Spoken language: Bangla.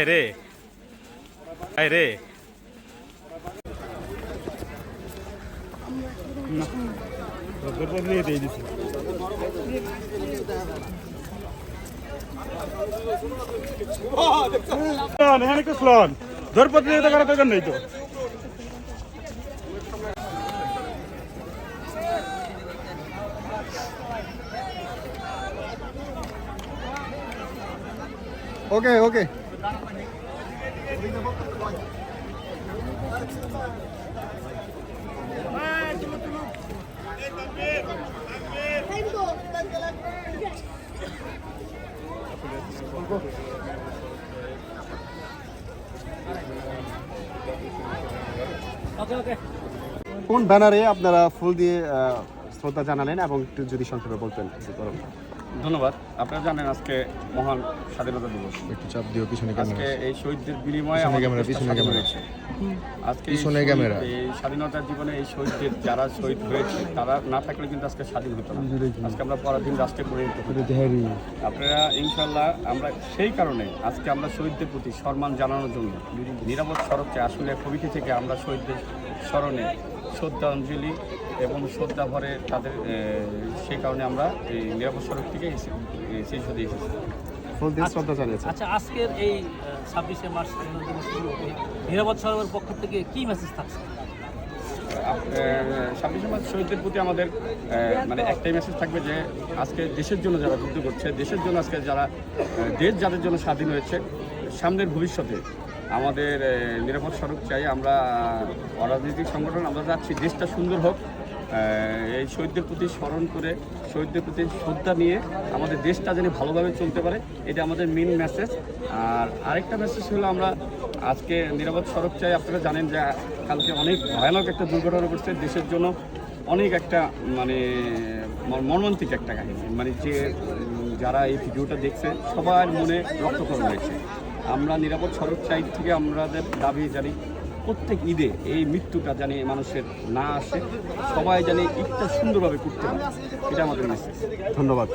রে রে বদলিয়ে দিয়ে দিছি এখানে একটু স্লন ধরপত্র করার দরকার নেই তো ওকে ওকে কোন ব্যানারে আপনারা ফুল দিয়ে শ্রদ্ধা জানালেন এবং একটু যদি সংক্ষেপে বলতেন। ধন্যবাদ। আপনারা জানেন আজকে মহান স্বাধীনতা দিবস। একটু চাপ দিও পিছনে আজকে এই শহীদদের বিনিময়ে আজকে এই স্বাধীনতার জীবনে এই শহীদদের যারা শহীদ হয়েছে তারা না থাকলে কিন্তু আজকে স্বাধীন হতো না। আজকে আমরা পরাধীন রাষ্ট্রে পরিণত হই। আপনারা ইনশাল্লাহ আমরা সেই কারণে আজকে আমরা শহীদদের প্রতি সম্মান জানানোর জন্য নিরাপদ সড়ককে আসলে কমিটি থেকে আমরা শহীদদের স্মরণে শ্রদ্ধাঞ্জলি এবং শ্রদ্ধা ভরে তাদের সেই কারণে আমরা এই নিরাপদ সড়ক থেকে সেই সাথে এসেছি। আচ্ছা, আজকের এই 26শে মার্চ নিরাপদ সড়কের পক্ষ থেকে কি মেসেজ থাকছে? 26শে মার্চ শহীদদের প্রতি আমাদের মানে একটাই মেসেজ থাকবে যে আজকে দেশের জন্য যারা যুদ্ধ করছে, দেশের জন্য আজকে যারা দেশ যাদের জন্য স্বাধীন হয়েছে, সামনের ভবিষ্যতে আমাদের নিরাপদ সড়ক চাই। আমরা অরাজনৈতিক সংগঠন আমরা যাচ্ছি দেশটা সুন্দর হোক, এই শহীদদের প্রতি স্মরণ করে শহীদদের প্রতি শ্রদ্ধা নিয়ে আমাদের দেশটা যেন ভালোভাবে চলতে পারে, এটা আমাদের মেন মেসেজ। আর আরেকটা মেসেজ হলো আমরা আজকে নিরাপদ সড়ক চাই। আপনারা জানেন যে কালকে অনেক ভয়ানক একটা দুর্ঘটনা ঘটছে, দেশের জন্য অনেক একটা মানে মর্মান্তিক একটা কাহিনী। মানে যে যারা এই ভিডিওটা দেখছে সবার মনে রক্তক্ষরণ হয়েছে। আমরা নিরাপদ সড়ক চাই থেকে আমাদের দাবি জানি প্রত্যেক ঈদে এই মৃত্যুটা জানি মানুষের না আসে, সবাই জানি ঈদটা সুন্দরভাবে করতে পারে, এটা আমাদের মেসেজ। ধন্যবাদ।